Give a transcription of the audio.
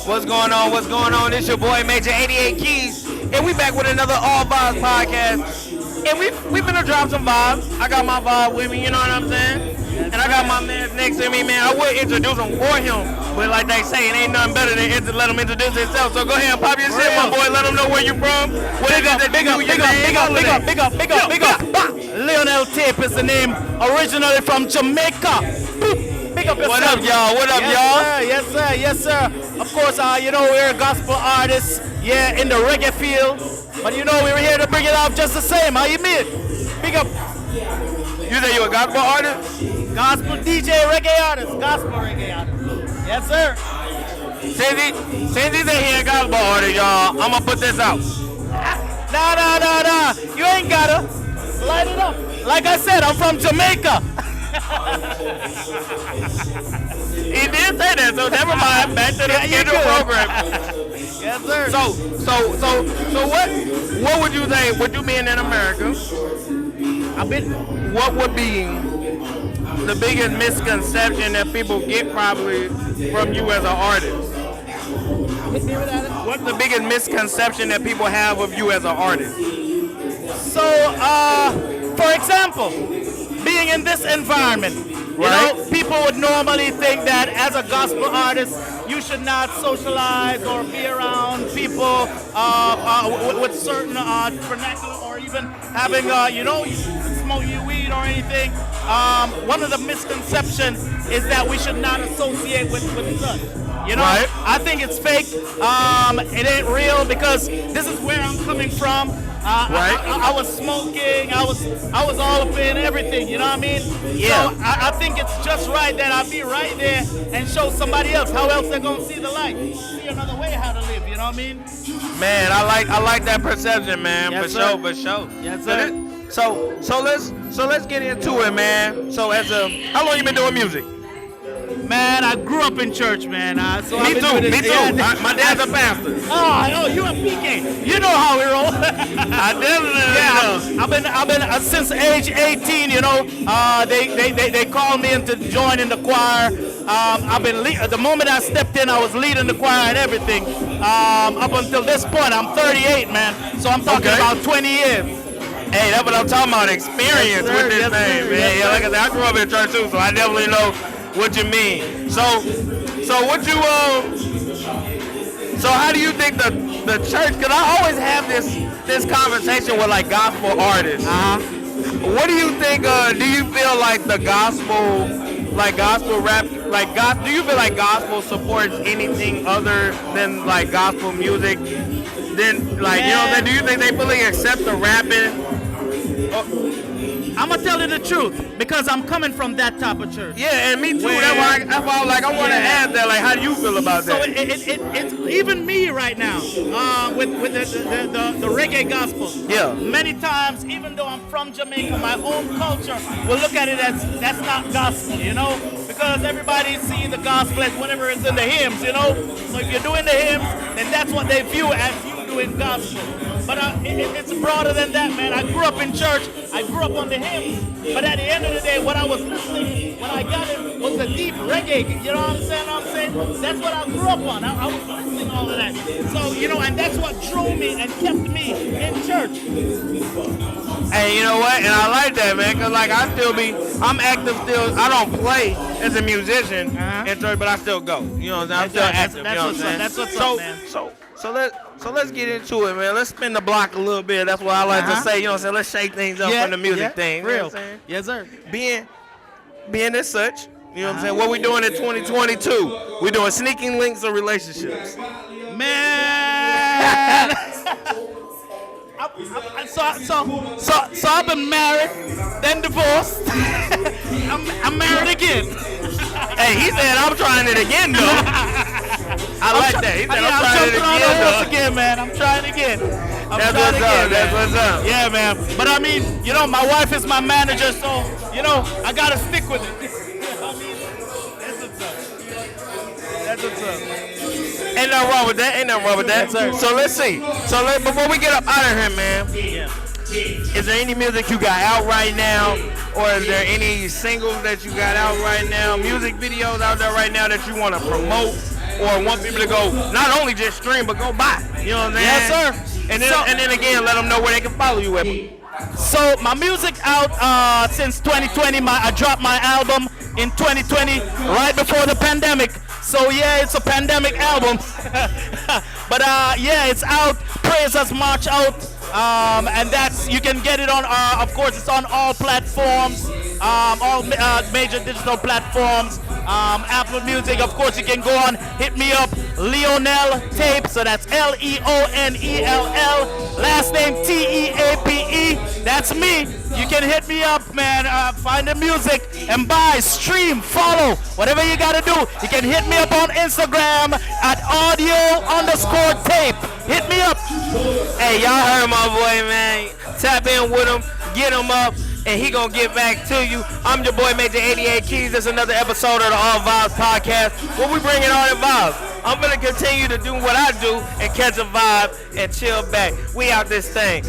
What's going on? What's going on? It's your boy Major 88 Keys, and we back with another Allvybes podcast. And we finna drop some vibes. I got my vibe with me, you know what I'm saying? And I got my man next to me, man. I would introduce him for him, but like they say, it ain't nothing better than let him introduce himself. So go ahead and pop your shit, my boy. Let him know where you from. Big up. Lionel Teape is the name, originally from Jamaica. Big up yourself. What up, y'all? What up, y'all? Yes, sir. Of course, we're a gospel artists, in the reggae field. But we're here to bring it out just the same. How you mean? Big up. You say you a gospel artist? Gospel DJ reggae artist. Gospel reggae artist. Yes, sir. Since he's here a gospel artist, y'all, I'm gonna put this out. Nah. You ain't gotta. Light it up. Like I said, I'm from Jamaica. He did say that, so never mind. Back to the scheduled program. Yes, sir. So what would you say? Would you being in America? What would be the biggest misconception that people get probably from you as an artist? What's the biggest misconception that people have of you as an artist? So, for example, being in this environment, people would normally think that as a gospel artist, you should not socialize or be around people with certain vernacular or even having, smoking weed or anything. One of the misconceptions is that we should not associate with such. I think it's fake. It ain't real because this is where I'm coming from. I was smoking. I was all up in everything. You know what I mean? Yeah. So I think it's just right that I be right there and show somebody else how else they're gonna see the light, see another way how to live. You know what I mean? Man, I like that perception, man. Yes, for sure. Yes, sir. So let's get into it, man. So how long you been doing music? Man, I grew up in church, man. Me too. Yeah. My dad's a pastor. Oh, you a PK. You know how we roll. I definitely know. I've been since age 18. They called me in to join in the choir. I've been the moment I stepped in, I was leading the choir and everything. Up until this point, I'm 38, man. So I'm talking about 20 years. Hey, that's what I'm talking about. Experience with this thing, man. Yeah, like I said, I grew up in church too, so I definitely know what you mean. So what you so how do you think the church? Because I always have this conversation with like gospel artists. What do you think? Do you feel like the gospel, like gospel rap, do you feel like gospel supports anything other than like gospel music? Then do you think they fully accept the rapping? I'm gonna tell you the truth because I'm coming from that type of church. Yeah, and me too. That's why I want to ask that. Like, how do you feel about that? So it's even me right now with the reggae gospel. Yeah. Many times, even though I'm from Jamaica, my own culture will look at it as that's not gospel, because everybody sees the gospel as whatever is in the hymns, So if you're doing the hymns, then that's what they view as you doing gospel. But it's broader than that, man. I grew up in church. I grew up on the hymns. But at the end of the day, what I was listening, when I got it, was the deep reggae. You know what I'm saying? That's what I grew up on. I was listening all of that. So, and that's what drew me and kept me in church. Hey, you know what? And I like that, man, because I'm active still. I don't play as a musician in church, but I still go. You know what I'm saying? I'm still active. That's what's up, man. So let's get into it, man. Let's spin the block a little bit. That's what I like to say. You know what I'm saying? Let's shake things up from the music thing. Real. You know what I'm saying? Yes, sir. Being as such, you know what I'm saying? What we doing in 2022? We doing sneaking links or relationships? Man. So I've been married, then divorced. I'm married again. Hey, he said I'm trying it again, though. I like that. He said I'm trying it again, though. Again, man. I'm trying again. That's what's up. Yeah, man. But I mean, my wife is my manager, so I gotta stick with it. That's what's up. Ain't nothing wrong with that. Yes, so let's see. Before we get up out of here, man. Yeah. Is there any music you got out right now, or is there any singles that you got out right now, music videos out there right now that you want to promote? or want people to go not only just stream but go buy. You know what I'm saying? Yes, sir. And then again, let them know where they can follow you at. So my music out since 2020. I dropped my album in 2020, right before the pandemic. So yeah, it's a pandemic album. But yeah, it's out. Praise March Out. And that's, you can get it on, of course, it's on all platforms, all major digital platforms. Apple Music, of course, you can go on, hit me up, Leonel Teape, so that's Leonell, last name Teape, that's me. You can hit me up, man, find the music and buy, stream, follow, whatever you gotta do. You can hit me up on Instagram at audio_tape. Hit me up. Hey, y'all heard my boy, man. Tap in with him, get him up, and he gonna get back to you. I'm your boy, Major 88 Keys. This is another episode of the Allvybes podcast, where we bring in all the vibes. I'm gonna continue to do what I do and catch a vibe and chill back. We out this thing.